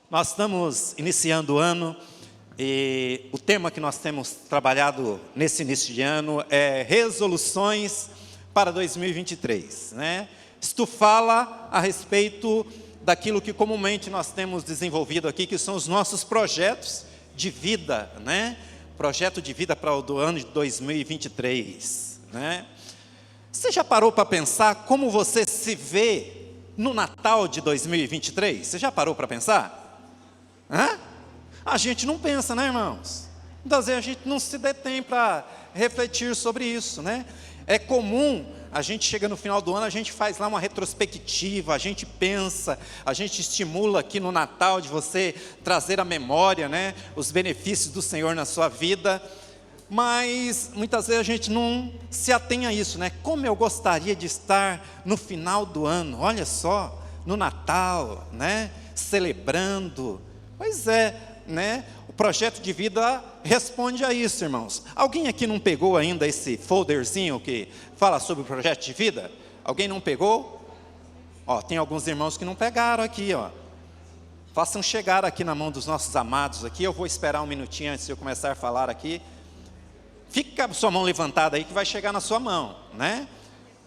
Nós estamos iniciando o ano e o tema que nós temos trabalhado nesse início de ano é resoluções para 2023, né? Isto fala a respeito daquilo que comumente nós temos desenvolvido aqui, que são os nossos projetos de vida, né? Projeto de vida para o ano de 2023, né? Você já parou para pensar como você se vê no Natal de 2023? Você já parou para pensar? Hã? A gente não pensa, né, irmãos? Muitas vezes a gente não se detém para refletir sobre isso, né? É comum, a gente chega no final do ano, a gente faz lá uma retrospectiva, a gente pensa, a gente estimula aqui no Natal de você trazer à memória, né, os benefícios do Senhor na sua vida, mas muitas vezes a gente não se atém a isso, né? Como eu gostaria de estar no final do ano, olha só, no Natal, né, celebrando. Pois é, né? O projeto de vida responde a isso, irmãos. Alguém aqui não pegou ainda esse folderzinho que fala sobre o projeto de vida? Alguém não pegou? Ó, tem alguns irmãos que não pegaram aqui, ó. Façam chegar aqui na mão dos nossos amados aqui. Eu vou esperar um minutinho antes de eu começar a falar aqui. Fica com a sua mão levantada aí que vai chegar na sua mão, né?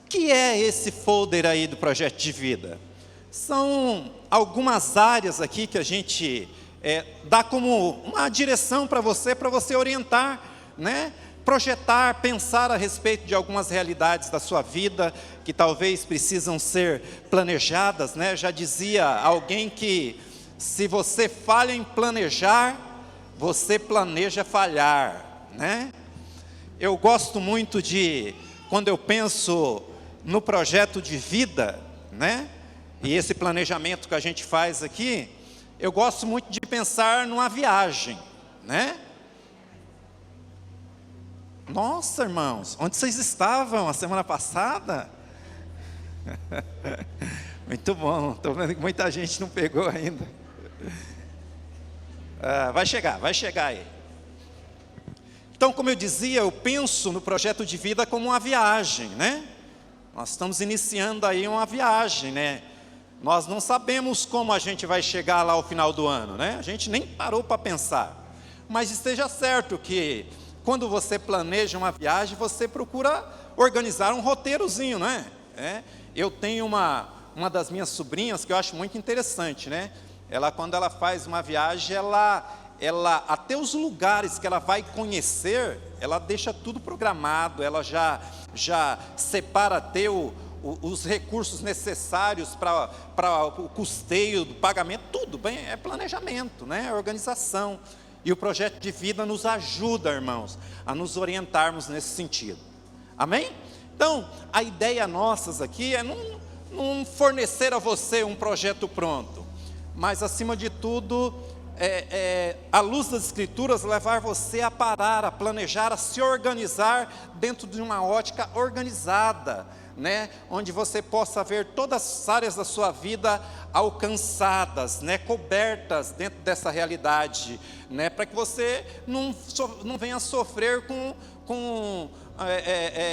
O que é esse folder aí do projeto de vida? São algumas áreas aqui que a gente dá como uma direção para você orientar, né? Projetar, pensar a respeito de algumas realidades da sua vida que talvez precisam ser planejadas, né? Já dizia alguém que se você falha em planejar, você planeja falhar, né? Eu gosto muito de, quando eu penso no projeto de vida, né? E esse planejamento que a gente faz aqui, eu gosto muito de pensar numa viagem, né? Nossa, irmãos, onde vocês estavam a semana passada? Muito bom, estou vendo que muita gente não pegou ainda. Vai chegar aí. Então, como eu dizia, eu penso no projeto de vida como uma viagem, né? Nós estamos iniciando aí uma viagem, né? Nós não sabemos como a gente vai chegar lá ao final do ano, né? A gente nem parou para pensar. Mas esteja certo que quando você planeja uma viagem, você procura organizar um roteirozinho, né? Eu tenho uma das minhas sobrinhas que eu acho muito interessante, né? Quando ela faz uma viagem, ela até os lugares que ela vai conhecer, ela deixa tudo programado, ela já separa até os recursos necessários para o custeio do pagamento, tudo bem, é planejamento, né? É organização. E o projeto de vida nos ajuda, irmãos, a nos orientarmos nesse sentido. Amém? Então, a ideia nossas aqui é não fornecer a você um projeto pronto, mas acima de tudo, à luz das Escrituras, levar você a parar, a planejar, a se organizar dentro de uma ótica organizada, né? Onde você possa ver todas as áreas da sua vida alcançadas, né? Cobertas dentro dessa realidade, né? Para que você não venha sofrer com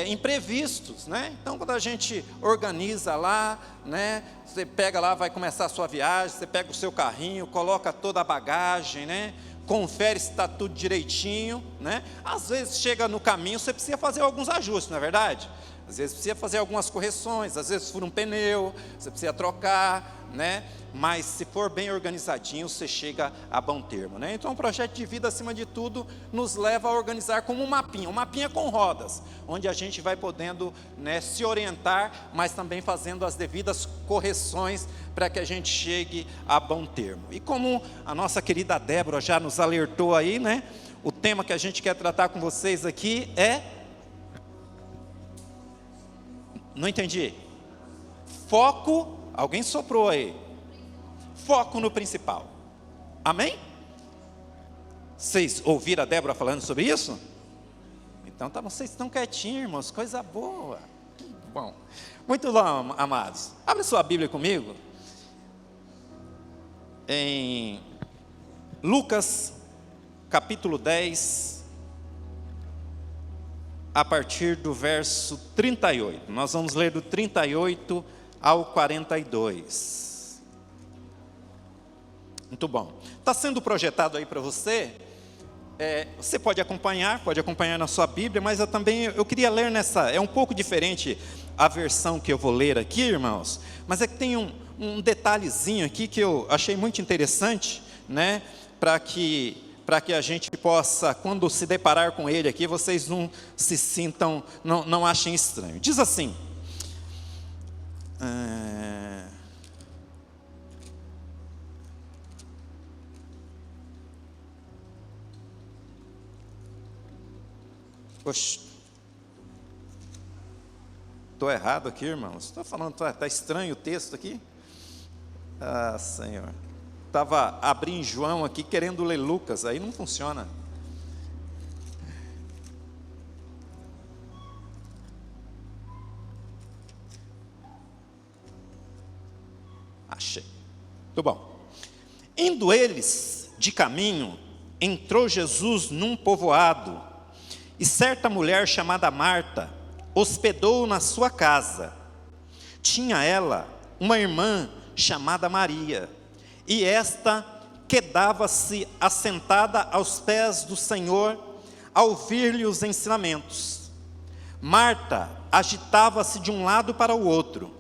imprevistos, né? Então, quando a gente organiza lá, né? Você pega lá, vai começar a sua viagem, você pega o seu carrinho, coloca toda a bagagem, né? Confere se está tudo direitinho, né? Às vezes chega no caminho, você precisa fazer alguns ajustes, não é verdade? Às vezes precisa fazer algumas correções, às vezes fura um pneu, você precisa trocar, né? Mas se for bem organizadinho, você chega a bom termo, né? Então, o projeto de vida, acima de tudo, nos leva a organizar como um mapinha com rodas, onde a gente vai podendo, né, se orientar, mas também fazendo as devidas correções para que a gente chegue a bom termo. E como a nossa querida Débora já nos alertou aí, né? O tema que a gente quer tratar com vocês aqui é... Não entendi. Foco, alguém soprou aí. Foco no principal. Amém? Vocês ouviram a Débora falando sobre isso? Então tá, vocês estão quietinhos, irmãos, coisa boa. Bom, muito bom, amados. Abre sua Bíblia comigo. Em Lucas, capítulo 10, a partir do verso 38. Nós vamos ler do 38 ao 42. Muito bom. Está sendo projetado aí para você. Você pode acompanhar na sua Bíblia, mas eu queria ler nessa. É um pouco diferente a versão que eu vou ler aqui, irmãos, mas é que tem um detalhezinho aqui que eu achei muito interessante, né? Para que a gente possa, quando se deparar com ele aqui, vocês não se sintam, não achem estranho. Diz assim. Oxe, estou errado aqui, irmãos. Estou falando, está estranho o texto aqui. Ah, Senhor. Estava abrindo João aqui, querendo ler Lucas, aí não funciona. Achei. Muito bom. Indo eles de caminho, entrou Jesus num povoado, e certa mulher chamada Marta hospedou-o na sua casa. Tinha ela uma irmã chamada Maria, e esta quedava-se assentada aos pés do Senhor, a ouvir-lhe os ensinamentos. Marta agitava-se de um lado para o outro,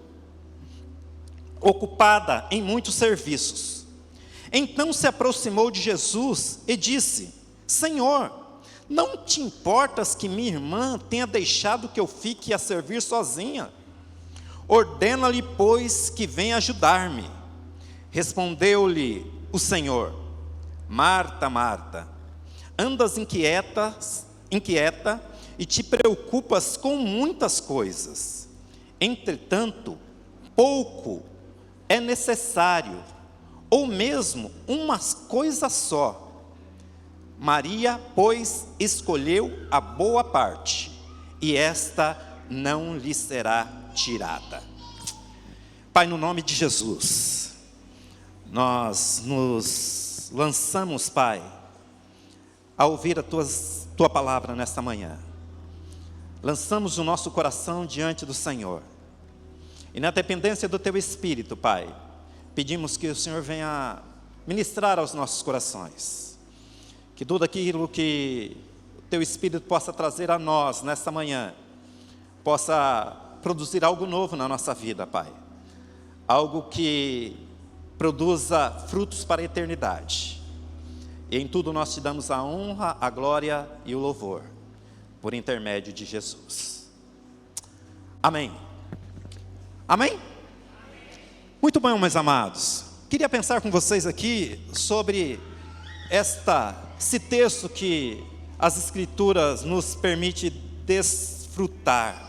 ocupada em muitos serviços. Então se aproximou de Jesus e disse: Senhor, não te importas que minha irmã tenha deixado que eu fique a servir sozinha? Ordena-lhe, pois, que venha ajudar-me. Respondeu-lhe o Senhor: Marta, Marta, andas inquieta e te preocupas com muitas coisas. Entretanto, pouco é necessário, ou mesmo uma coisa só. Maria, pois, escolheu a boa parte, e esta não lhe será tirada. Pai, no nome de Jesus, nós nos lançamos, Pai, a ouvir a Tua palavra nesta manhã. Lançamos o nosso coração diante do Senhor, e na dependência do Teu Espírito, Pai, pedimos que o Senhor venha ministrar aos nossos corações. Que tudo aquilo que o Teu Espírito possa trazer a nós nesta manhã, possa produzir algo novo na nossa vida, Pai. Algo que produza frutos para a eternidade. E em tudo nós te damos a honra, a glória e o louvor, por intermédio de Jesus. Amém. Amém? Muito bom, meus amados. Queria pensar com vocês aqui sobre esse texto que as Escrituras nos permite desfrutar.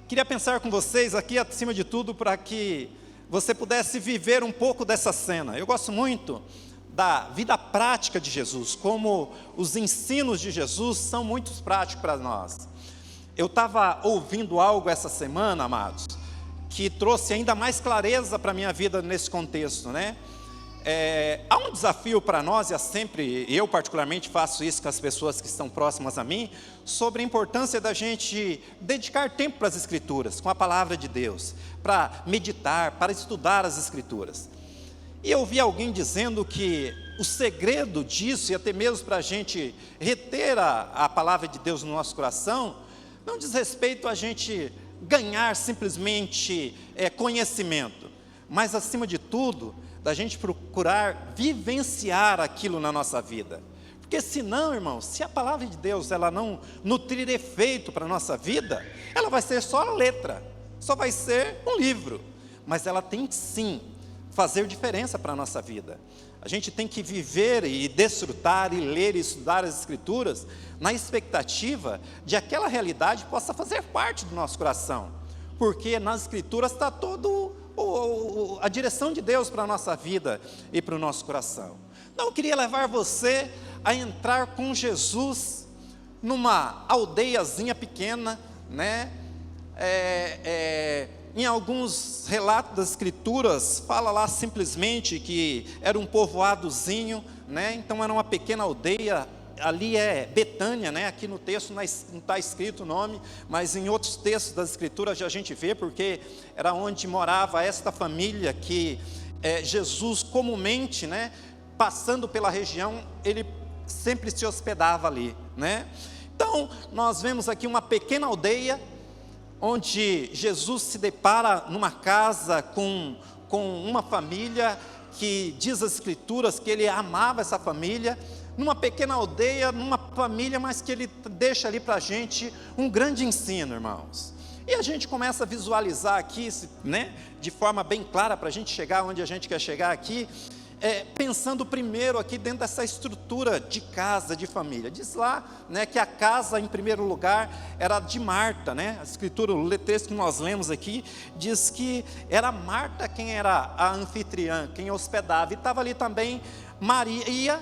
Queria pensar com vocês aqui, acima de tudo, para que você pudesse viver um pouco dessa cena. Eu gosto muito da vida prática de Jesus, como os ensinos de Jesus são muito práticos para nós. Eu estava ouvindo algo essa semana, amados, que trouxe ainda mais clareza para a minha vida nesse contexto, né? Há um desafio para nós, eu particularmente faço isso com as pessoas que estão próximas a mim, sobre a importância da gente dedicar tempo para as Escrituras, com a palavra de Deus, para meditar, para estudar as Escrituras. E eu vi alguém dizendo que o segredo disso, e até mesmo para a gente reter a palavra de Deus no nosso coração, não diz respeito a gente ganhar simplesmente conhecimento, mas acima de tudo, da gente procurar vivenciar aquilo na nossa vida. Porque senão, irmãos, se a palavra de Deus ela não nutrir efeito para a nossa vida, ela vai ser só letra, só vai ser um livro, mas ela tem que sim fazer diferença para a nossa vida. A gente tem que viver e desfrutar e ler e estudar as Escrituras na expectativa de aquela realidade possa fazer parte do nosso coração, porque nas Escrituras está todo a direção de Deus para a nossa vida e para o nosso coração. Então eu queria levar você a entrar com Jesus numa aldeiazinha pequena, né? Em alguns relatos das Escrituras, fala lá simplesmente que era um povoadozinho, né? Então era uma pequena aldeia, ali é Betânia, né? Aqui no texto não está escrito o nome, mas em outros textos das Escrituras já a gente vê, porque era onde morava esta família que Jesus comumente, né, passando pela região, ele sempre se hospedava ali, né? Então, nós vemos aqui uma pequena aldeia, onde Jesus se depara numa casa com uma família, que diz as Escrituras que ele amava essa família, numa pequena aldeia, numa família, mas que ele deixa ali para a gente um grande ensino, irmãos. E a gente começa a visualizar aqui, né, de forma bem clara, para a gente chegar onde a gente quer chegar aqui, pensando primeiro aqui dentro dessa estrutura de casa, de família. Diz lá, né, que a casa, em primeiro lugar, era de Marta, né? A Escritura, o texto que nós lemos aqui, diz que era Marta quem era a anfitriã, quem hospedava, e estava ali também Maria,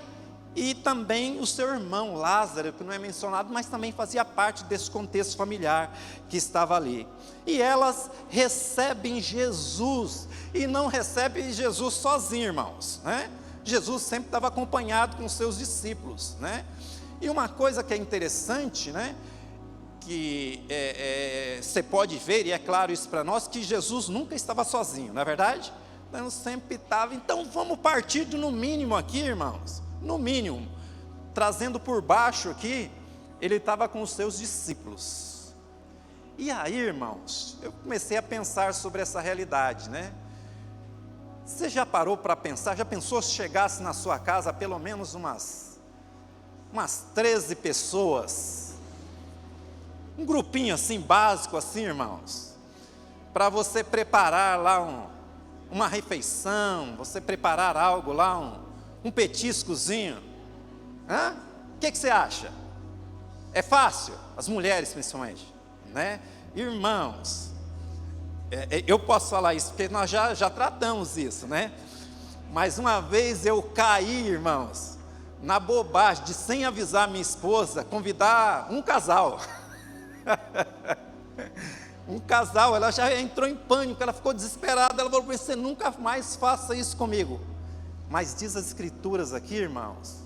e também o seu irmão Lázaro, que não é mencionado, mas também fazia parte desse contexto familiar que estava ali. E elas recebem Jesus, e não recebem Jesus sozinho, irmãos, né? Jesus sempre estava acompanhado com os seus discípulos, né? E uma coisa que é interessante, né, que você pode ver, e é claro isso para nós, que Jesus nunca estava sozinho, não é verdade? Então sempre estava. Então vamos partir de, no mínimo aqui, irmãos, no mínimo, trazendo por baixo aqui, ele estava com os seus discípulos. E aí, irmãos, eu comecei a pensar sobre essa realidade, né? Você já parou para pensar, já pensou se chegasse na sua casa pelo menos umas 13 pessoas, um grupinho assim, básico assim, irmãos, para você preparar lá uma refeição, você preparar algo lá, um petiscozinho, o que você acha? É fácil? As mulheres principalmente, né? Irmãos, eu posso falar isso, porque nós já tratamos isso, né? Mas uma vez eu caí, irmãos, na bobagem de, sem avisar minha esposa, convidar um casal. Um casal, ela já entrou em pânico, ela ficou desesperada, ela falou: você nunca mais faça isso comigo. Mas diz as Escrituras aqui, irmãos,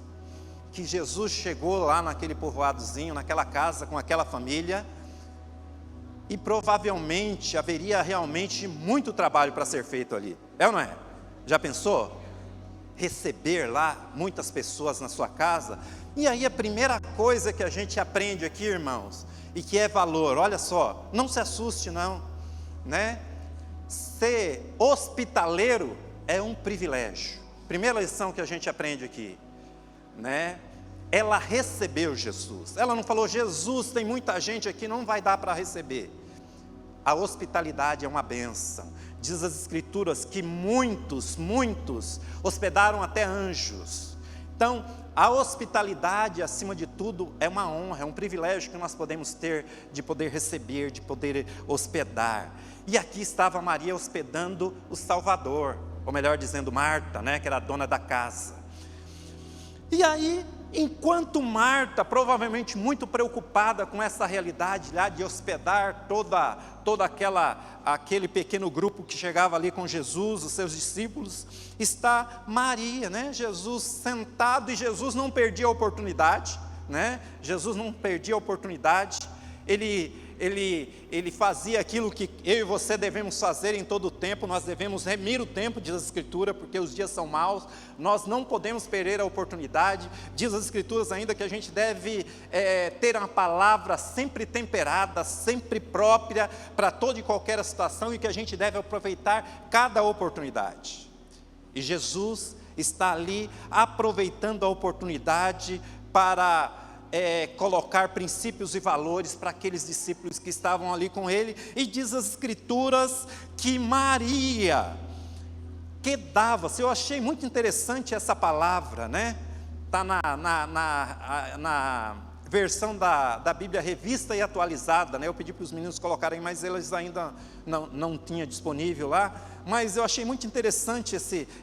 que Jesus chegou lá naquele povoadozinho, naquela casa, com aquela família, e provavelmente haveria realmente muito trabalho para ser feito ali, é ou não é? Já pensou? Receber lá muitas pessoas na sua casa. E aí a primeira coisa que a gente aprende aqui, irmãos, e que é valor, olha só, não se assuste não, né? Ser hospitaleiro é um privilégio. Primeira lição que a gente aprende aqui, né? Ela recebeu Jesus, ela não falou: Jesus, tem muita gente aqui, não vai dar para receber. A hospitalidade é uma bênção. Diz as Escrituras que muitos hospedaram até anjos. Então, a hospitalidade, acima de tudo, é uma honra, é um privilégio que nós podemos ter, de poder receber, de poder hospedar. E aqui estava Maria hospedando o Salvador, ou melhor dizendo, Marta, né, que era a dona da casa. E aí, enquanto Marta, provavelmente muito preocupada com essa realidade lá de hospedar toda aquele pequeno grupo que chegava ali com Jesus, os seus discípulos, está Maria, né? Jesus sentado, e Jesus não perdia a oportunidade, né? Jesus não perdia a oportunidade. Ele fazia aquilo que eu e você devemos fazer em todo o tempo. Nós devemos remir o tempo, diz a Escritura, porque os dias são maus. Nós não podemos perder a oportunidade. Diz as Escrituras ainda que a gente deve ter uma palavra sempre temperada, sempre própria para toda e qualquer situação, e que a gente deve aproveitar cada oportunidade. E Jesus está ali aproveitando a oportunidade para colocar princípios e valores para aqueles discípulos que estavam ali com ele. E diz as Escrituras que Maria quedava-se. Eu achei muito interessante essa palavra, né? Está na versão da Bíblia Revista e Atualizada, né? Eu pedi para os meninos colocarem, mas eles ainda não tinham disponível lá. Mas eu achei muito interessante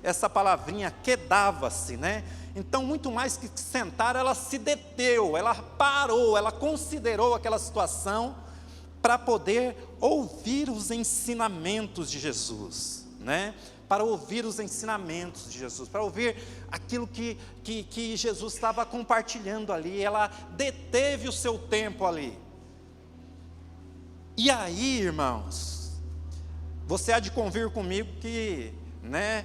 essa palavrinha, quedava-se, né? Então, muito mais que sentar, ela se deteu, ela parou, ela considerou aquela situação para poder ouvir os ensinamentos de Jesus, né? Para ouvir os ensinamentos de Jesus, para ouvir aquilo que Jesus estava compartilhando ali. Ela deteve o seu tempo ali. E aí, irmãos, você há de convir comigo que, né,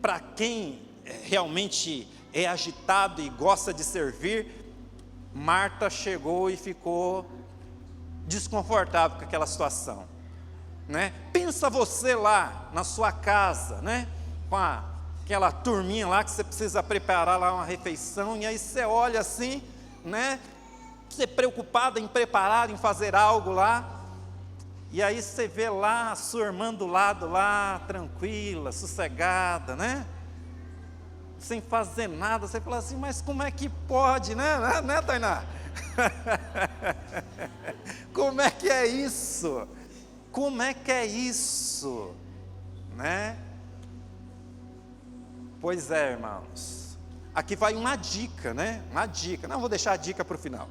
para quem realmente é agitado e gosta de servir, Marta chegou e ficou desconfortável com aquela situação, né? Pensa você lá na sua casa, né? Com aquela turminha lá que você precisa preparar lá uma refeição, e aí você olha assim, né? Você preocupado em preparar, em fazer algo lá, e aí você vê lá a sua irmã do lado lá, tranquila, sossegada, né? Sem fazer nada, você fala assim, mas como é que pode, né, né, Tainá? Como é que é isso? Como é que é isso? Né? Pois é, irmãos. Aqui vai uma dica, né? Uma dica. Não, vou deixar a dica para o final.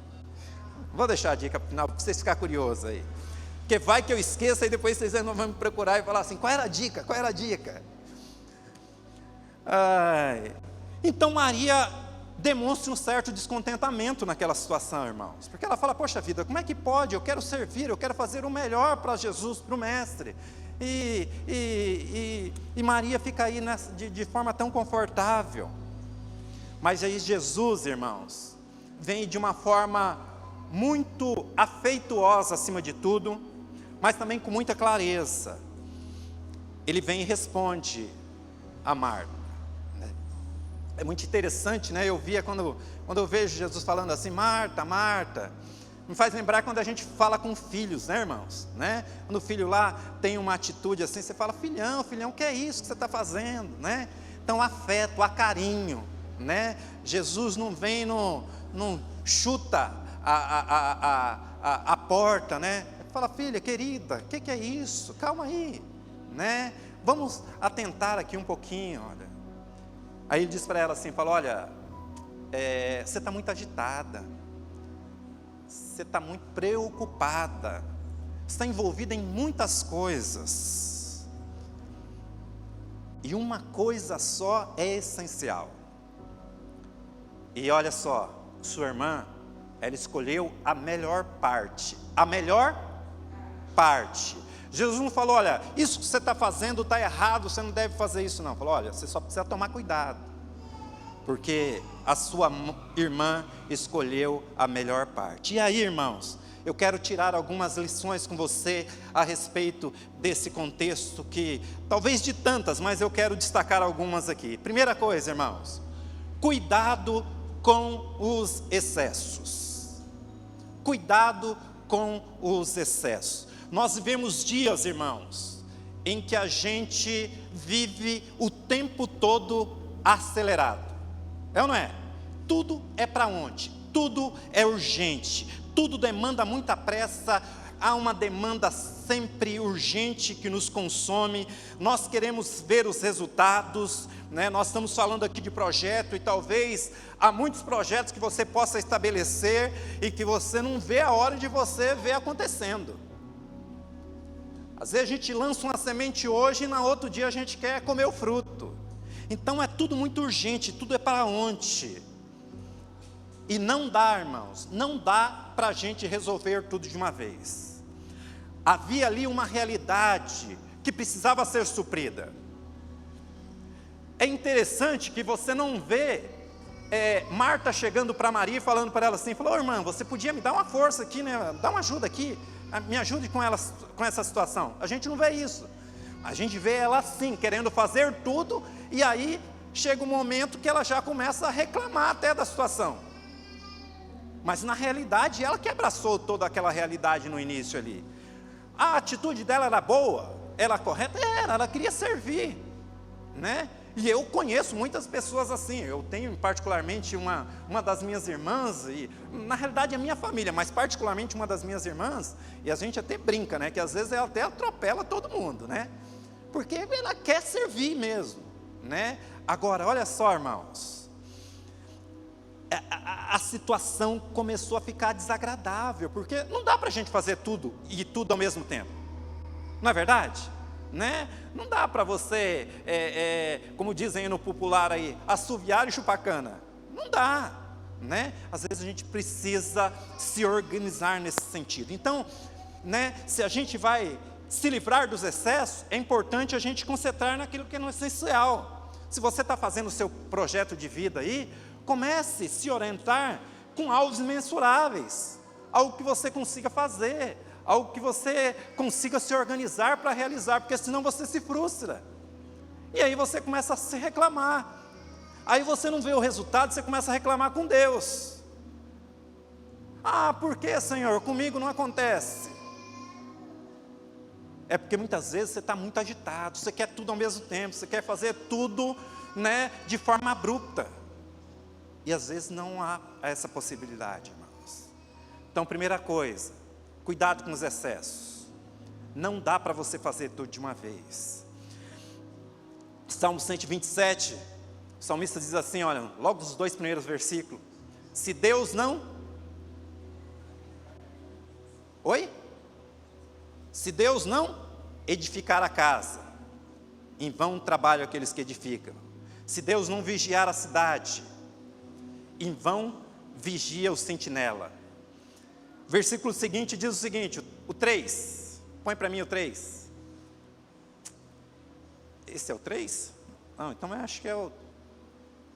Vou deixar a dica para o final, para vocês ficarem curiosos aí. Porque vai que eu esqueça e depois vocês vão me procurar e falar assim, qual era a dica? Qual era a dica? Então Maria demonstra um certo descontentamento naquela situação, irmãos, porque ela fala, poxa vida, como é que pode? Eu quero servir, eu quero fazer o melhor para Jesus, para o Mestre, e Maria fica aí de forma tão confortável. Mas aí Jesus, irmãos, vem de uma forma muito afetuosa acima de tudo, mas também com muita clareza. Ele vem e responde a Marta. É muito interessante, né? Eu via quando eu vejo Jesus falando assim, Marta, Marta, me faz lembrar quando a gente fala com filhos, né, irmãos? Né? Quando o filho lá tem uma atitude assim, você fala, filhão, o que é isso que você está fazendo, né? Então, afeto, há carinho, né? Jesus não vem, não chuta a porta, né? Fala, filha, querida, o que é isso? Calma aí, né? Vamos atentar aqui um pouquinho, olha. Aí ele diz para ela assim, fala, olha, você está muito agitada, você está muito preocupada, você está envolvida em muitas coisas, e uma coisa só é essencial. E olha só, sua irmã, ela escolheu a melhor parte, Jesus não falou, olha, isso que você está fazendo está errado, você não deve fazer isso não. Falou, olha, você só precisa tomar cuidado, porque a sua irmã escolheu a melhor parte. E aí, irmãos, eu quero tirar algumas lições com você a respeito desse contexto, que talvez de tantas, mas eu quero destacar algumas aqui. Primeira coisa, irmãos, cuidado com os excessos. Cuidado com os excessos. Nós vivemos dias, irmãos, em que a gente vive o tempo todo acelerado. É ou não é? Tudo é para ontem, tudo é urgente, tudo demanda muita pressa, há uma demanda sempre urgente que nos consome, nós queremos ver os resultados, né? Nós estamos falando aqui de projeto e talvez há muitos projetos que você possa estabelecer e que você não vê a hora de você ver acontecendo. Às vezes a gente lança uma semente hoje e no outro dia a gente quer comer o fruto. Então é tudo muito urgente, tudo é para ontem. E não dá, irmãos, não dá para a gente resolver tudo de uma vez. Havia ali uma realidade que precisava ser suprida. É interessante que você não vê Marta chegando para Maria e falando para ela assim, falou, irmã, você podia me dar uma força aqui, né? Dá uma ajuda aqui, me ajude com essa situação. A gente não vê isso. A gente vê ela assim, querendo fazer tudo, e aí chega um momento que ela já começa a reclamar até da situação. Mas na realidade, ela que abraçou toda aquela realidade no início ali. A atitude dela era boa, era correta? Era, ela queria servir, né? E eu conheço muitas pessoas assim, eu tenho particularmente uma das minhas irmãs, e na realidade é minha família, mas particularmente uma das minhas irmãs, e a gente até brinca, né, que às vezes ela até atropela todo mundo, né, porque ela quer servir mesmo, né. Agora, olha só, irmãos, a situação começou a ficar desagradável, porque não dá para a gente fazer tudo e tudo ao mesmo tempo, não é verdade? Né? Não dá para você, como dizem no popular aí, assoviar e chupar cana. Não dá, né? Às vezes a gente precisa se organizar nesse sentido. Então, né, se a gente vai se livrar dos excessos, é importante a gente concentrar naquilo que é no essencial. Se você está fazendo o seu projeto de vida aí, comece a se orientar com alvos mensuráveis, algo que você consiga fazer, algo que você consiga se organizar para realizar, porque senão você se frustra. E aí você começa a se reclamar. Aí você não vê o resultado, você começa a reclamar com Deus. Ah, por que, Senhor? Comigo não acontece. É porque muitas vezes você está muito agitado, você quer tudo ao mesmo tempo, você quer fazer tudo, né, de forma abrupta. E às vezes não há essa possibilidade, irmãos. Então, primeira coisa, cuidado com os excessos. Não dá para você fazer tudo de uma vez. Salmo 127, o salmista diz assim, olha, logo os 2 primeiros versículos. Se Deus não... Oi? Se Deus não edificar a casa, em vão trabalham aqueles que edificam. Se Deus não vigiar a cidade, em vão vigia o sentinela. Versículo seguinte diz o seguinte, o 3, põe para mim o 3. Esse é o 3? Não, então eu acho que é o...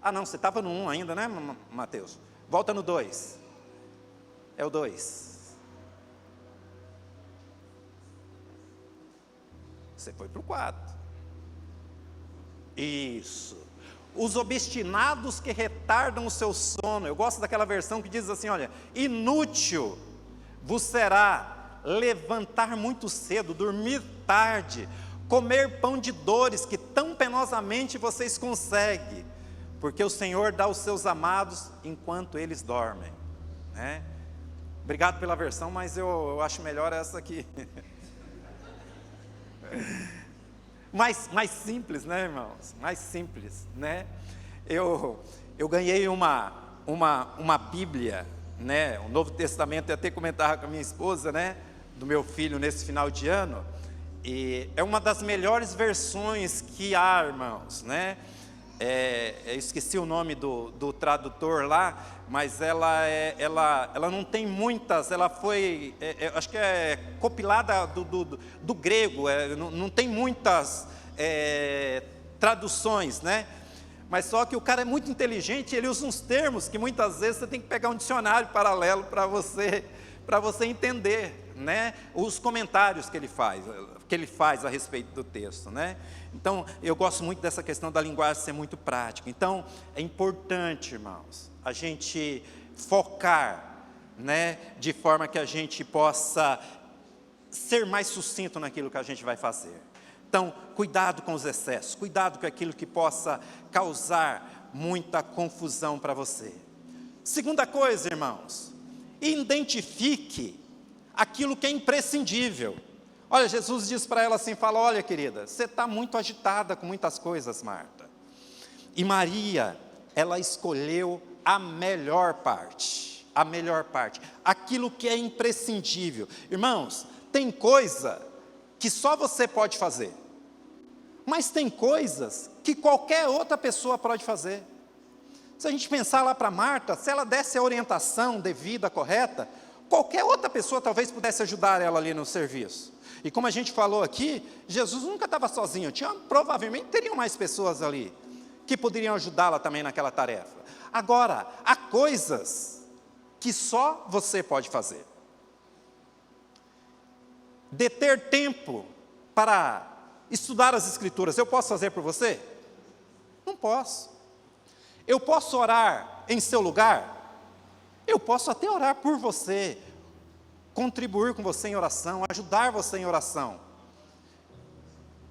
Ah não, você estava no 1 ainda, né, Mateus? Volta no 2. É o 2. Você foi para o 4. Isso. Os obstinados que retardam o seu sono. Eu gosto daquela versão que diz assim, olha, inútil vos será levantar muito cedo, dormir tarde, comer pão de dores que tão penosamente vocês conseguem, porque o Senhor dá aos seus amados enquanto eles dormem. Né? Obrigado pela versão, mas eu acho melhor essa aqui. mais simples, né, irmãos? Mais simples, né? Eu ganhei uma Bíblia, né? O Novo Testamento, eu até comentava com a minha esposa, né? Do meu filho nesse final de ano. E é uma das melhores versões que há, irmãos, né? Eu esqueci o nome do tradutor lá, mas ela não tem muitas, ela foi, acho que é compilada do grego, não tem muitas traduções, né? Mas só que o cara é muito inteligente, ele usa uns termos que muitas vezes você tem que pegar um dicionário paralelo para você entender, né? Os comentários que ele faz a respeito do texto, né? Então, eu gosto muito dessa questão da linguagem ser muito prática. Então, é importante, irmãos, a gente focar, né? De forma que a gente possa ser mais sucinto naquilo que a gente vai fazer. Então, cuidado com os excessos, cuidado com aquilo que possa causar muita confusão para você. Segunda coisa, irmãos, identifique aquilo que é imprescindível. Olha, Jesus diz para ela assim, fala, olha querida, você está muito agitada com muitas coisas, Marta. E Maria, ela escolheu a melhor parte, aquilo que é imprescindível. Irmãos, tem coisa que só você pode fazer, mas tem coisas que qualquer outra pessoa pode fazer. Se a gente pensar lá para Marta, se ela desse a orientação devida, correta, qualquer outra pessoa talvez pudesse ajudar ela ali no serviço. E como a gente falou aqui, Jesus nunca estava sozinho, provavelmente teriam mais pessoas ali, que poderiam ajudá-la também naquela tarefa. Agora, há coisas que só você pode fazer. Deter tempo para estudar as Escrituras, eu posso fazer por você? Não posso. Eu posso orar em seu lugar? Eu posso até orar por você, contribuir com você em oração, ajudar você em oração.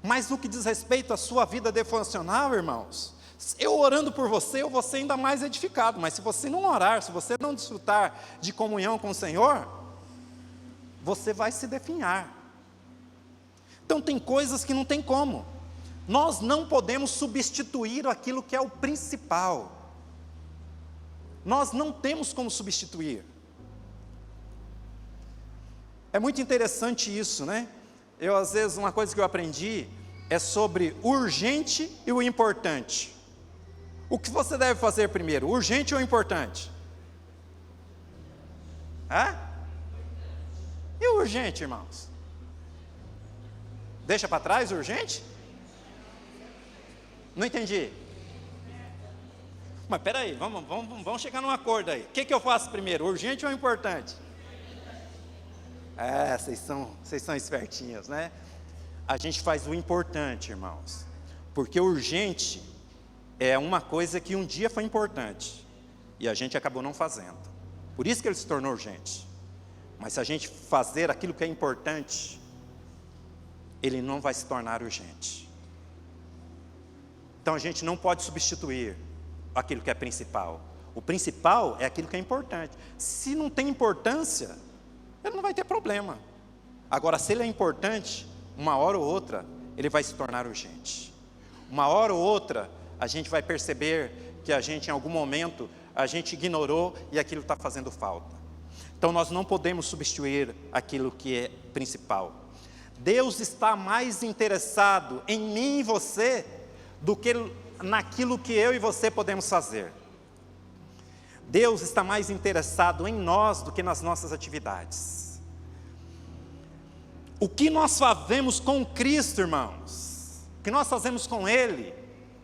Mas no que diz respeito à sua vida devocional, irmãos, eu orando por você, eu vou ser ainda mais edificado. Mas se você não orar, se você não desfrutar de comunhão com o Senhor, você vai se definhar. Então tem coisas que não tem como. Nós não podemos substituir aquilo que é o principal. Nós não temos como substituir. É muito interessante isso, né? Às vezes, uma coisa que eu aprendi é sobre o urgente e o importante. O que você deve fazer primeiro, urgente ou importante? E o urgente, irmãos? Deixa para trás o urgente? Não entendi. Mas peraí, vamos chegar num acordo aí. O que eu faço primeiro, urgente ou importante? Vocês são espertinhos, né? A gente faz o importante, irmãos. Porque o urgente é uma coisa que um dia foi importante e a gente acabou não fazendo. Por isso que ele se tornou urgente. Mas se a gente fazer aquilo que é importante, ele não vai se tornar urgente. Então a gente não pode substituir aquilo que é principal. O principal é aquilo que é importante. Se não tem importância, ele não vai ter problema. Agora, se ele é importante, uma hora ou outra, ele vai se tornar urgente. Uma hora ou outra, a gente vai perceber que a gente, em algum momento, a gente ignorou e aquilo está fazendo falta. Então, nós não podemos substituir aquilo que é principal. Deus está mais interessado em mim e você do que naquilo que eu e você podemos fazer. Deus está mais interessado em nós do que nas nossas atividades. O que nós fazemos com Cristo, irmãos, o que nós fazemos com Ele,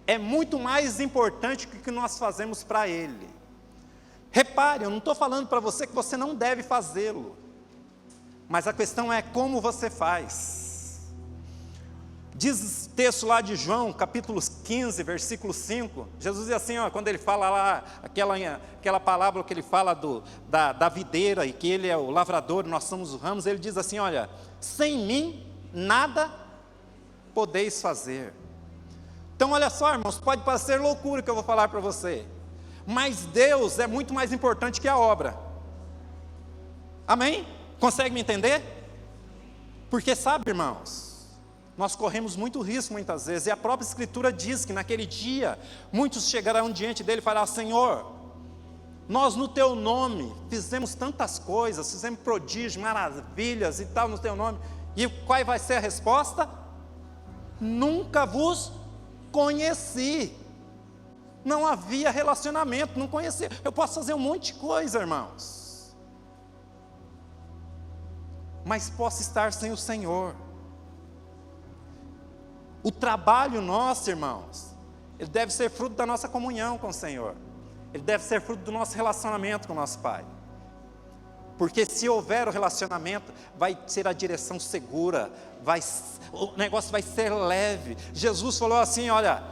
é muito mais importante do que nós fazemos para Ele. Repare, eu não estou falando para você que você não deve fazê-lo, mas a questão é como você faz. Diz o texto lá de João, capítulo 15, versículo 5, Jesus diz assim, quando ele fala lá, aquela palavra que ele fala da videira, e que ele é o lavrador, nós somos os ramos, ele diz assim, olha, sem mim, nada podeis fazer. Então olha só, irmãos, pode parecer loucura que eu vou falar para você, mas Deus é muito mais importante que a obra. Amém? Consegue me entender? Porque sabe, irmãos, nós corremos muito risco muitas vezes, e a própria Escritura diz que naquele dia, muitos chegarão diante dele e falarão, Senhor, nós no teu nome fizemos tantas coisas, fizemos prodígios, maravilhas e tal no teu nome, e qual vai ser a resposta? Nunca vos conheci. Não havia relacionamento, não conhecia. Eu posso fazer um monte de coisa, irmãos, mas posso estar sem o Senhor. O trabalho nosso, irmãos, ele deve ser fruto da nossa comunhão com o Senhor. Ele deve ser fruto do nosso relacionamento com o nosso Pai. Porque se houver o relacionamento, vai ser a direção segura, o negócio vai ser leve. Jesus falou assim, olha,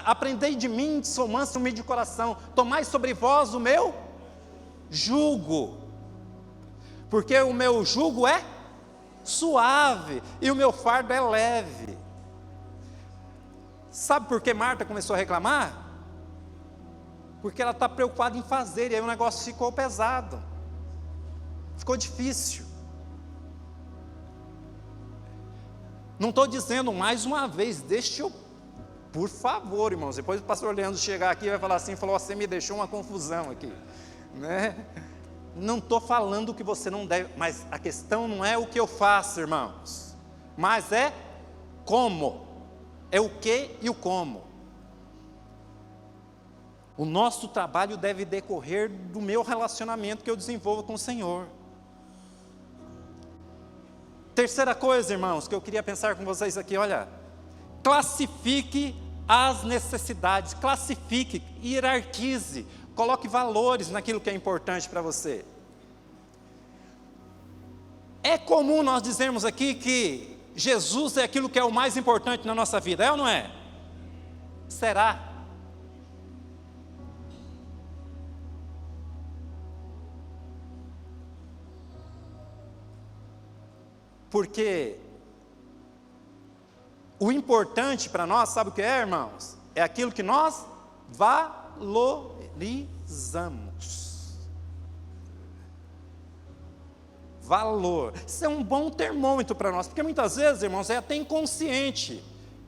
aprendei de mim, sou manso e humilde de coração, tomai sobre vós o meu jugo, porque o meu jugo é suave, e o meu fardo é leve. Sabe por que Marta começou a reclamar? Porque ela está preocupada em fazer, e aí o negócio ficou pesado, ficou difícil. Não estou dizendo mais uma vez, por favor, irmãos, depois o pastor Leandro chegar aqui e vai falar assim, você me deixou uma confusão aqui, né? Não estou falando que você não deve, mas a questão não é o que eu faço, irmãos, mas é como, é o que e o como. O nosso trabalho deve decorrer do meu relacionamento que eu desenvolvo com o Senhor. Terceira coisa, irmãos, que eu queria pensar com vocês aqui, olha, classifique as necessidades, classifique, hierarquize, coloque valores naquilo que é importante para você. É comum nós dizermos aqui que Jesus é aquilo que é o mais importante na nossa vida, é ou não é? Será? Porque o importante para nós, sabe o que é, irmãos? É aquilo que nós valorizamos. Valor. Isso é um bom termômetro para nós, porque muitas vezes, irmãos, é até inconsciente,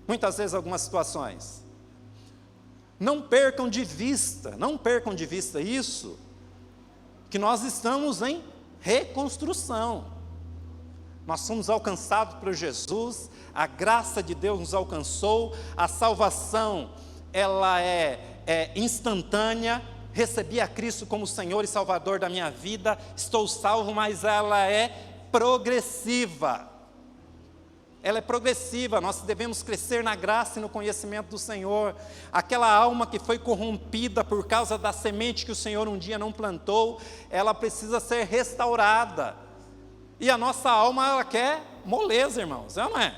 muitas vezes algumas situações. Não percam de vista isso, que nós estamos em reconstrução. Nós fomos alcançados por Jesus, a graça de Deus nos alcançou, a salvação, ela é instantânea, recebi a Cristo como Senhor e Salvador da minha vida, estou salvo, mas ela é progressiva. ela é progressiva, nós devemos crescer na graça e no conhecimento do Senhor. Aquela alma que foi corrompida por causa da semente que o Senhor um dia não plantou, ela precisa ser restaurada. E a nossa alma, ela quer moleza, irmãos, não é?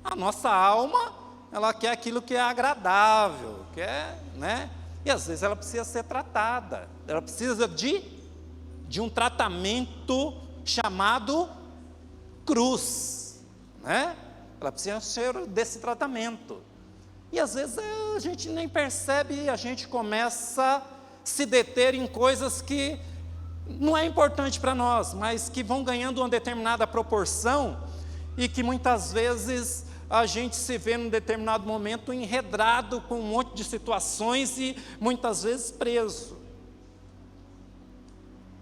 A nossa alma, ela quer aquilo que é agradável, quer, né? E às vezes ela precisa ser tratada, ela precisa de um tratamento chamado cruz, né? Ela precisa ser desse tratamento. E às vezes a gente nem percebe e a gente começa a se deter em coisas que não é importante para nós, mas que vão ganhando uma determinada proporção e que muitas vezes a gente se vê num determinado momento enredrado com um monte de situações e muitas vezes preso.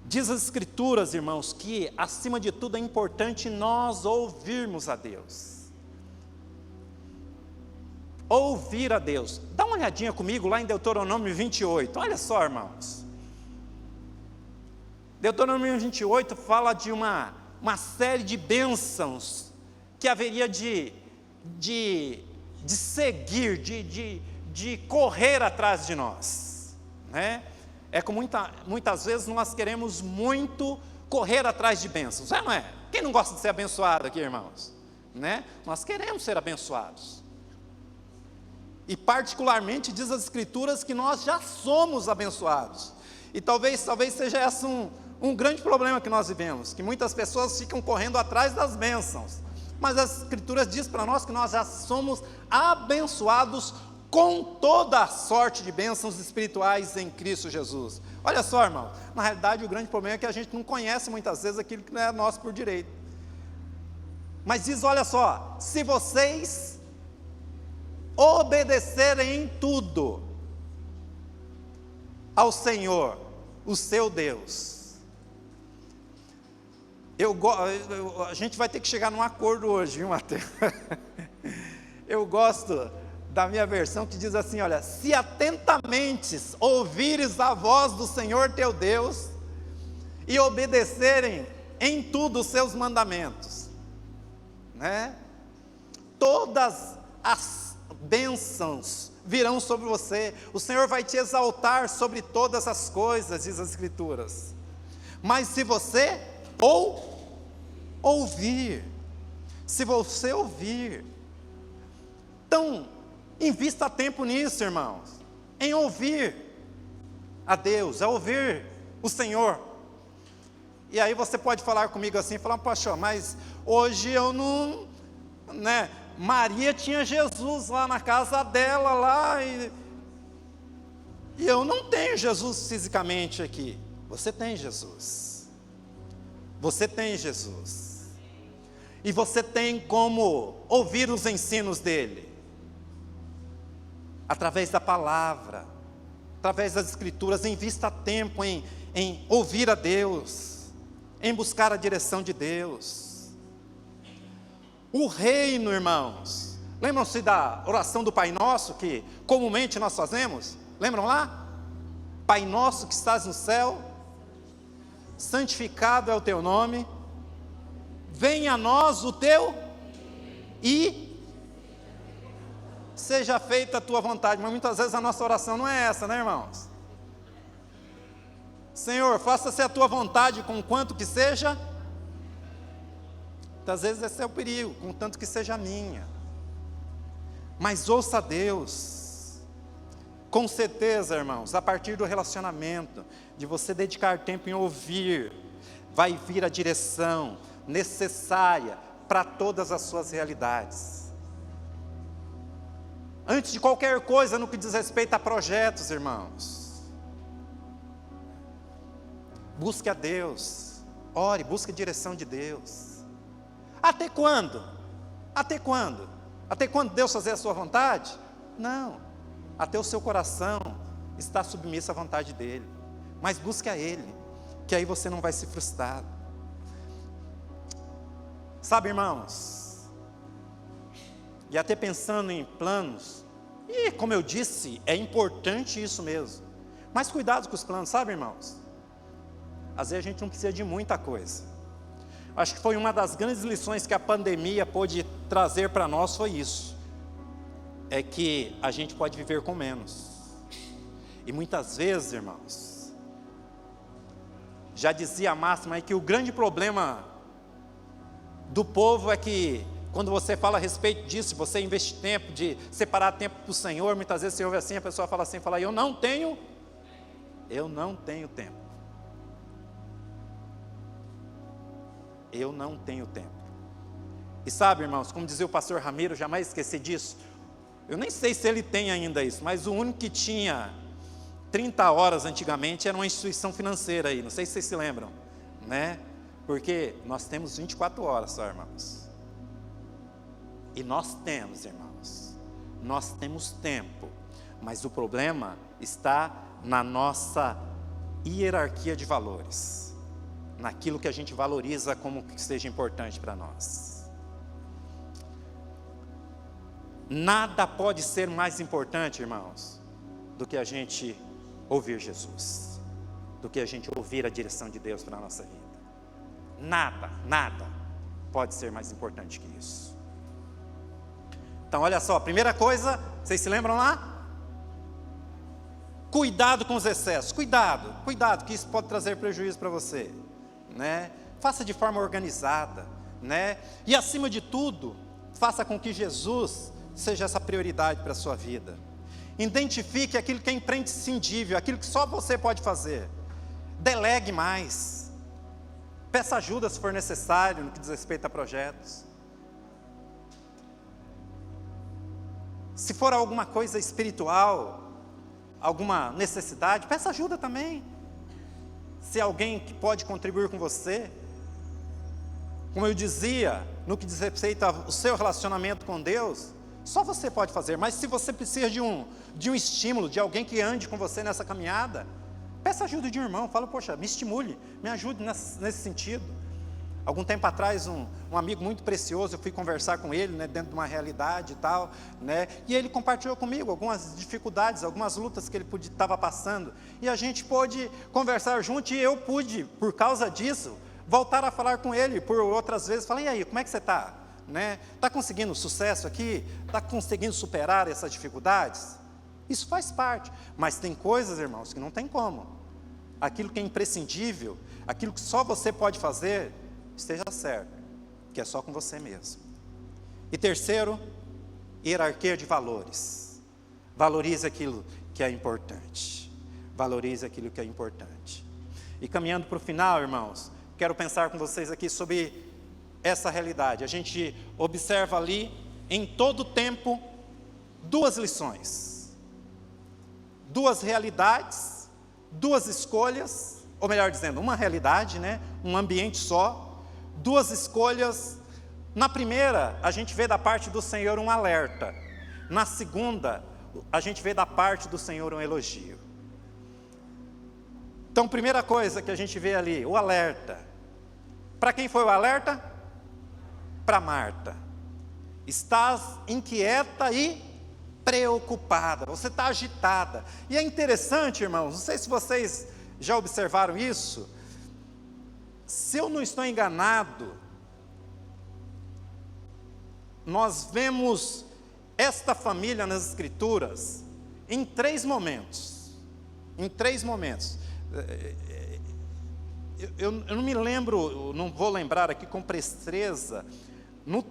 Diz as Escrituras, irmãos, que acima de tudo é importante nós ouvirmos a Deus. Ouvir a Deus. Dá uma olhadinha comigo lá em Deuteronômio 28, olha só, irmãos. Deuteronômio 28 fala de uma série de bênçãos que haveria de seguir, de correr atrás de nós, né? É que muitas vezes nós queremos muito correr atrás de bênçãos, não é? Quem não gosta de ser abençoado aqui, irmãos? Né? Nós queremos ser abençoados. E particularmente diz as Escrituras que nós já somos abençoados. E talvez seja esse um grande problema que nós vivemos, que muitas pessoas ficam correndo atrás das bênçãos. Mas as Escrituras diz para nós que nós já somos abençoados com toda a sorte de bênçãos espirituais em Cristo Jesus. Olha só, irmão, na realidade o grande problema é que a gente não conhece muitas vezes aquilo que não é nosso por direito. Mas diz, olha só, se vocês obedecerem em tudo ao Senhor, o seu Deus, a gente vai ter que chegar num acordo hoje, viu, Mateus? Eu gosto da minha versão que diz assim, olha, se atentamente ouvires a voz do Senhor teu Deus e obedecerem em tudo os seus mandamentos, né? Todas as bênçãos virão sobre você, o Senhor vai te exaltar sobre todas as coisas, diz as Escrituras. Mas se você ouvir, se você ouvir, então invista tempo nisso, irmãos, em ouvir a Deus, a ouvir o Senhor. E aí você pode falar comigo assim, falar, pastor, mas hoje eu não, né? Maria tinha Jesus lá na casa dela, lá, e eu não tenho Jesus fisicamente aqui. Você tem Jesus. Você tem Jesus. E você tem como ouvir os ensinos dele. Através da palavra, através das Escrituras, invista tempo em ouvir a Deus, em buscar a direção de Deus. O reino, irmãos, lembram-se da oração do Pai Nosso, que comumente nós fazemos? Lembram lá? Pai Nosso que estás no céu, santificado é o teu nome, venha a nós o teu e seja feita a tua vontade. Mas muitas vezes a nossa oração não é essa, né, irmãos? Senhor, faça-se a tua vontade com quanto que seja. Muitas vezes esse é o perigo, com tanto que seja a minha. Mas ouça a Deus. Com certeza, irmãos, a partir do relacionamento, de você dedicar tempo em ouvir, vai vir a direção necessária para todas as suas realidades. Antes de qualquer coisa no que diz respeito a projetos, irmãos, busque a Deus, ore, busque a direção de Deus. Até quando? Até quando? Até quando Deus fazer a sua vontade? Não, até o seu coração está submisso à vontade dEle, mas busque a Ele, que aí você não vai se frustrar. Sabe, irmãos, e até pensando em planos, e como eu disse, é importante isso mesmo, mas cuidado com os planos, sabe, irmãos? Às vezes a gente não precisa de muita coisa, Acho que foi uma das grandes lições que a pandemia pôde trazer para nós, foi isso. É que a gente pode viver com menos. E muitas vezes, irmãos, já dizia a máxima aí que o grande problema do povo é que quando você fala a respeito disso, você investe tempo de separar tempo para o Senhor, muitas vezes você ouve assim, a pessoa fala assim, eu não tenho tempo. Eu não tenho tempo. E sabe, irmãos, como dizia o pastor Ramiro, jamais esqueci disso. Eu nem sei se ele tem ainda isso, mas o único que tinha 30 horas antigamente era uma instituição financeira aí, não sei se vocês se lembram, né? Porque nós temos 24 horas só, irmãos. E nós temos, irmãos, nós temos tempo, mas o problema está na nossa hierarquia de valores, naquilo que a gente valoriza como que seja importante para nós. Nada pode ser mais importante, irmãos, do que a gente ouvir Jesus, do que a gente ouvir a direção de Deus para a nossa vida. Nada pode ser mais importante que isso. Então, olha só, primeira coisa, vocês se lembram lá? Cuidado com os excessos, cuidado, que isso pode trazer prejuízo para você, né? Faça de forma organizada, né? E acima de tudo, faça com que Jesus seja essa prioridade para a sua vida. Identifique aquilo que é imprescindível, aquilo que só você pode fazer. Delegue mais. Peça ajuda se for necessário no que diz respeito a projetos. Se for alguma coisa espiritual, alguma necessidade, peça ajuda também. Se alguém que pode contribuir com você. Como eu dizia, no que diz respeito ao seu relacionamento com Deus, só você pode fazer. Mas se você precisa de um estímulo, de alguém que ande com você nessa caminhada, peça ajuda de um irmão. Fala, poxa, me estimule, me ajude nesse sentido. Algum tempo atrás, um amigo muito precioso, eu fui conversar com ele, né, dentro de uma realidade e tal, né, e ele compartilhou comigo algumas dificuldades, algumas lutas que ele estava passando, e a gente pôde conversar junto, e eu pude, por causa disso, voltar a falar com ele por outras vezes. Falei, e aí, como é que você está? Né? Está conseguindo sucesso aqui? Está conseguindo superar essas dificuldades? Isso faz parte, mas tem coisas, irmãos, que não tem como. Aquilo que é imprescindível, aquilo que só você pode fazer, esteja certo, que é só com você mesmo. E terceiro, hierarquia de valores. Valorize aquilo que é importante. Valorize aquilo que é importante. E caminhando para o final, irmãos, quero pensar com vocês aqui sobre essa realidade. A gente observa ali, em todo o tempo, duas lições. Duas realidades, duas escolhas, ou melhor dizendo, uma realidade, né? Um ambiente só. Duas escolhas. Na primeira, a gente vê da parte do Senhor um alerta. Na segunda, a gente vê da parte do Senhor um elogio. Então, primeira coisa que a gente vê ali, o alerta. Para quem foi o alerta? Para Marta. Estás inquieta e preocupada. Você está agitada. E é interessante, irmãos, não sei se vocês já observaram isso. Se eu não estou enganado, nós vemos esta família nas Escrituras em três momentos. Em três momentos. Eu não me lembro, não vou lembrar aqui com presteza no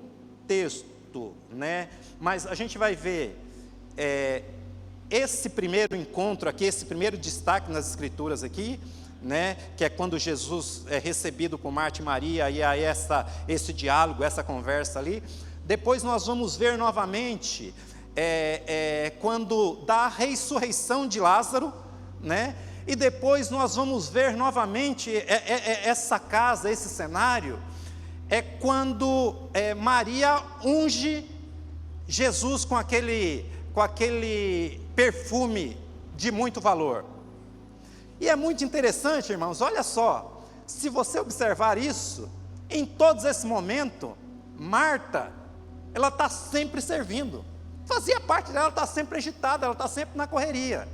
texto, né? Mas a gente vai ver esse primeiro encontro aqui, esse primeiro destaque nas Escrituras aqui, né? Que é quando Jesus é recebido por Marta e Maria, e aí esse diálogo, essa conversa ali. Depois nós vamos ver novamente quando dá a ressurreição de Lázaro, né? E depois nós vamos ver novamente essa casa, esse cenário, quando Maria unge Jesus com aquele perfume de muito valor. E é muito interessante, irmãos, olha só, se você observar isso, em todos esses momentos, Marta, ela está sempre servindo, fazia parte dela, ela está sempre agitada, ela está sempre na correria.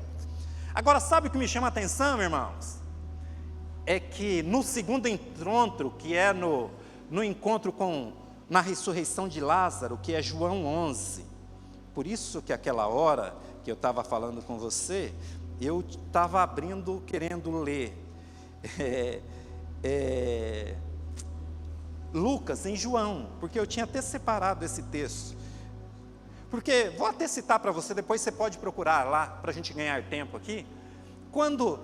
Agora, sabe o que me chama a atenção, irmãos? É que no segundo encontro, que é no encontro na ressurreição de Lázaro, que é João 11. Por isso que aquela hora que eu estava falando com você, eu estava abrindo, querendo ler Lucas em João, porque eu tinha até separado esse texto. Porque, vou até citar para você, depois você pode procurar lá, para a gente ganhar tempo aqui. Quando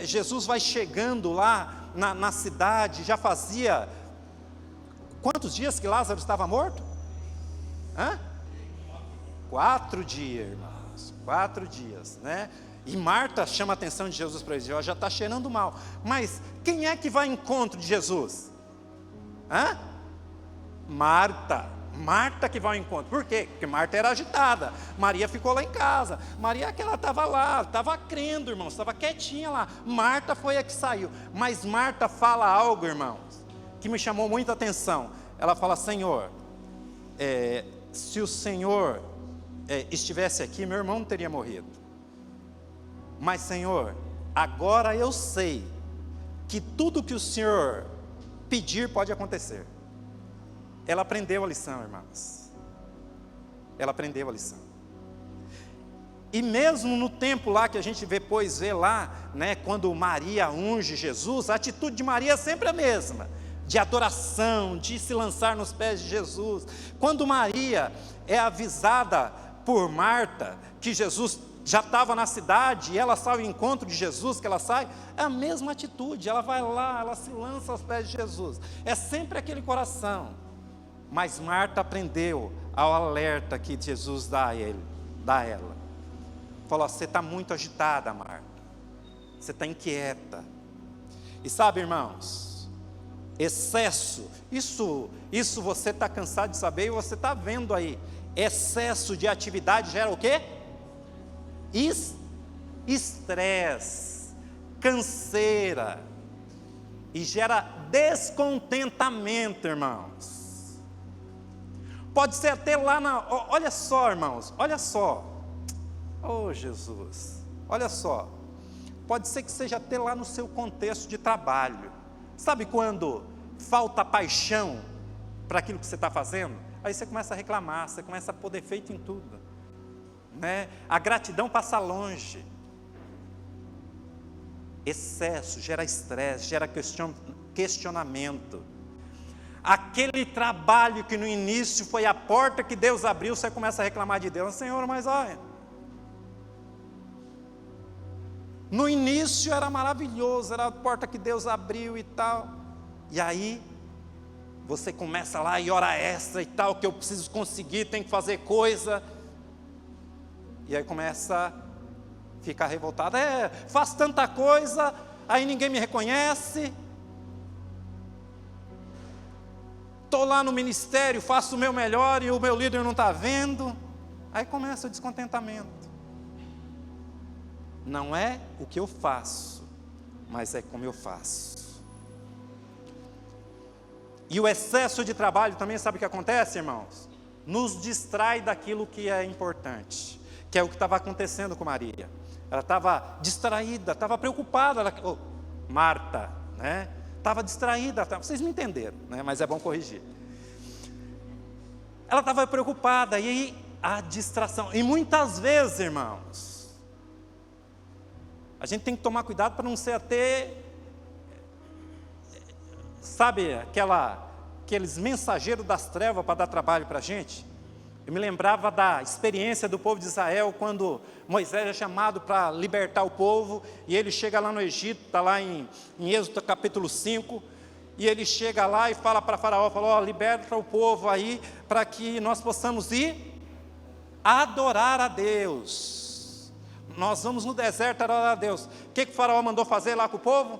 Jesus vai chegando lá na cidade, já fazia quantos dias que Lázaro estava morto? 4 dias, irmãos, 4 dias, né? E Marta chama a atenção de Jesus para ele, já está cheirando mal. Mas quem é que vai ao encontro de Jesus? Marta que vai ao encontro. Por quê? Porque Marta era agitada, Maria ficou lá em casa. Maria que ela estava lá, estava crendo, irmãos, estava quietinha lá. Marta foi a que saiu. Mas Marta fala algo, irmãos, que me chamou muita atenção. Ela fala: Senhor, se o Senhor estivesse aqui, meu irmão não teria morrido. Mas Senhor, agora eu sei que tudo que o Senhor pedir pode acontecer. Ela aprendeu a lição, irmãos. Ela aprendeu a lição. E mesmo no tempo lá que a gente depois vê lá, né, quando Maria unge Jesus, a atitude de Maria é sempre a mesma, de adoração, de se lançar nos pés de Jesus. Quando Maria é avisada por Marta que Jesus já estava na cidade, e ela sai ao encontro de Jesus, que ela sai, é a mesma atitude, ela vai lá, ela se lança aos pés de Jesus, é sempre aquele coração. Mas Marta aprendeu ao alerta que Jesus dá a ela. Falou: você está muito agitada, Marta, você está inquieta. E sabe, irmãos, excesso, isso você está cansado de saber, e você está vendo aí, excesso de atividade gera o quê? Estresse, canseira, e gera descontentamento, irmãos. Pode ser até lá olha só, irmãos, olha só, oh Jesus, olha só, pode ser que seja até lá no seu contexto de trabalho. Sabe quando falta paixão para aquilo que você está fazendo? Aí você começa a reclamar, você começa a pôr defeito em tudo, né? A gratidão passa longe. Excesso gera estresse, gera questionamento. Aquele trabalho que no início foi a porta que Deus abriu, você começa a reclamar de Deus: Senhor, mas olha, no início era maravilhoso, era a porta que Deus abriu e tal, e aí você começa lá e hora extra e tal, que eu preciso conseguir, tem que fazer coisa, e aí começa a ficar revoltado: faço tanta coisa, aí ninguém me reconhece, estou lá no ministério, faço o meu melhor e o meu líder não está vendo. Aí começa o descontentamento. Não é o que eu faço, mas é como eu faço. E o excesso de trabalho também, sabe o que acontece, irmãos? Nos distrai daquilo que é importante, que é o que estava acontecendo com Maria. Ela estava distraída, estava preocupada, Marta, né? Estava distraída, vocês me entenderam, né? Mas é bom corrigir. Ela estava preocupada, e aí a distração. E muitas vezes, irmãos, a gente tem que tomar cuidado para não ser até, sabe, aqueles mensageiros das trevas para dar trabalho para a gente. Eu me lembrava da experiência do povo de Israel, quando Moisés é chamado para libertar o povo, e ele chega lá no Egito, está lá em Êxodo capítulo 5, e ele chega lá e fala para Faraó, liberta o povo aí, para que nós possamos ir adorar a Deus. Nós vamos no deserto adorar a Deus. O que o Faraó mandou fazer lá com o povo?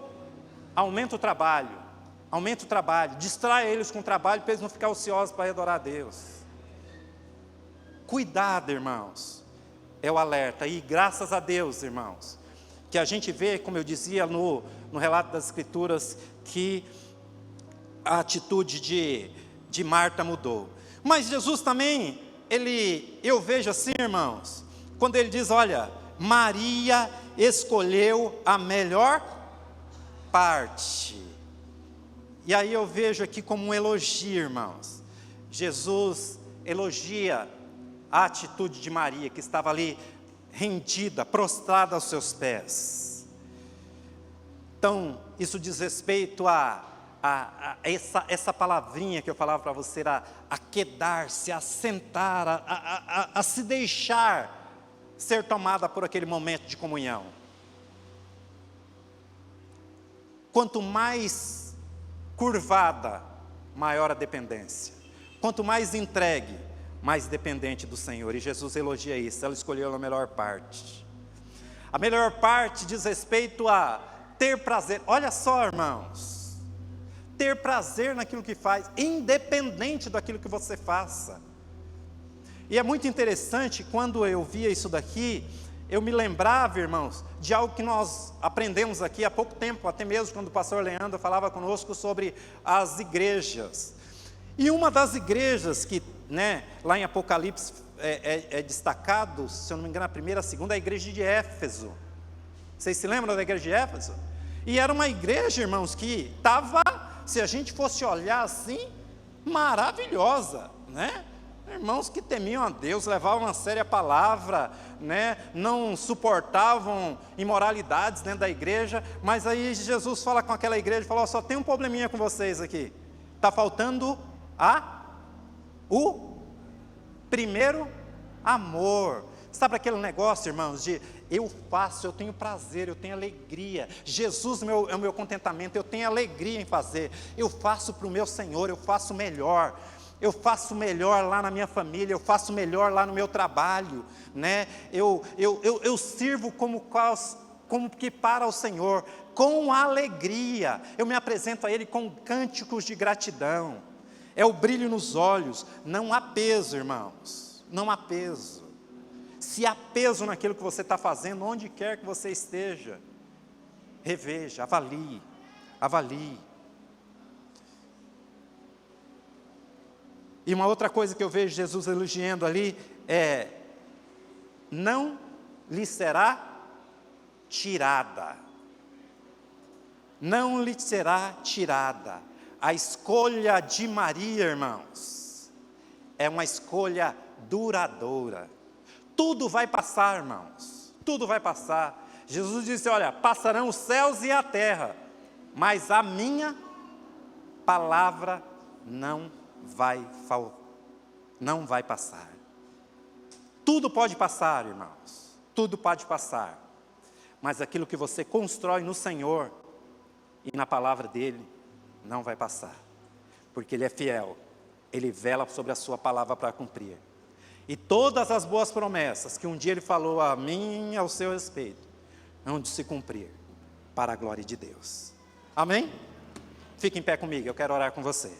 Aumenta o trabalho, distrai eles com o trabalho, para eles não ficarem ociosos para adorar a Deus. Cuidado, irmãos, é o alerta. E graças a Deus, irmãos, que a gente vê, como eu dizia no relato das Escrituras, que a atitude de Marta mudou. Mas Jesus também, eu vejo assim, irmãos, quando ele diz: olha, Maria escolheu a melhor parte. E aí eu vejo aqui como um elogio, irmãos. Jesus elogia a atitude de Maria, que estava ali rendida, prostrada aos seus pés. Então, isso diz respeito a essa palavrinha que eu falava para você, a quedar-se, a sentar, a se deixar ser tomada por aquele momento de comunhão. Quanto mais curvada, maior a dependência. Quanto mais entregue, mais dependente do Senhor. E Jesus elogia isso, ela escolheu a melhor parte. A melhor parte diz respeito a ter prazer. Olha só, irmãos, ter prazer naquilo que faz, independente daquilo que você faça. E é muito interessante, quando eu via isso daqui, eu me lembrava, irmãos, de algo que nós aprendemos aqui há pouco tempo, até mesmo quando o pastor Leandro falava conosco sobre as igrejas. E uma das igrejas que, lá em Apocalipse é destacado, se eu não me engano, a primeira, a segunda, é a igreja de Éfeso. Vocês se lembram da igreja de Éfeso? E era uma igreja, irmãos, que estava, se a gente fosse olhar assim, maravilhosa, Irmãos que temiam a Deus, levavam a sério a palavra, não suportavam imoralidades dentro da igreja. Mas aí Jesus fala com aquela igreja e fala: só tem um probleminha com vocês aqui, está faltando o primeiro amor. Sabe aquele negócio, irmãos, de eu faço, eu tenho prazer, eu tenho alegria, Jesus é o meu contentamento, eu tenho alegria em fazer, eu faço para o meu Senhor, eu faço melhor. Eu faço melhor lá na minha família, eu faço melhor lá no meu trabalho, eu sirvo como que para o Senhor, com alegria, eu me apresento a Ele com cânticos de gratidão, é o brilho nos olhos, não há peso, irmãos, não há peso. Se há peso naquilo que você está fazendo, onde quer que você esteja, reveja, avalie. E uma outra coisa que eu vejo Jesus elogiando ali é: não lhe será tirada. Não lhe será tirada. A escolha de Maria, irmãos, é uma escolha duradoura. Tudo vai passar, irmãos, tudo vai passar. Jesus disse: olha, passarão os céus e a terra, mas a minha palavra não vai passar. Tudo pode passar, irmãos, tudo pode passar, mas aquilo que você constrói no Senhor e na palavra dEle, não vai passar, porque Ele é fiel, Ele vela sobre a sua palavra para cumprir, e todas as boas promessas que um dia Ele falou a mim e ao seu respeito, hão de se cumprir, para a glória de Deus. Amém? Fique em pé comigo, eu quero orar com você.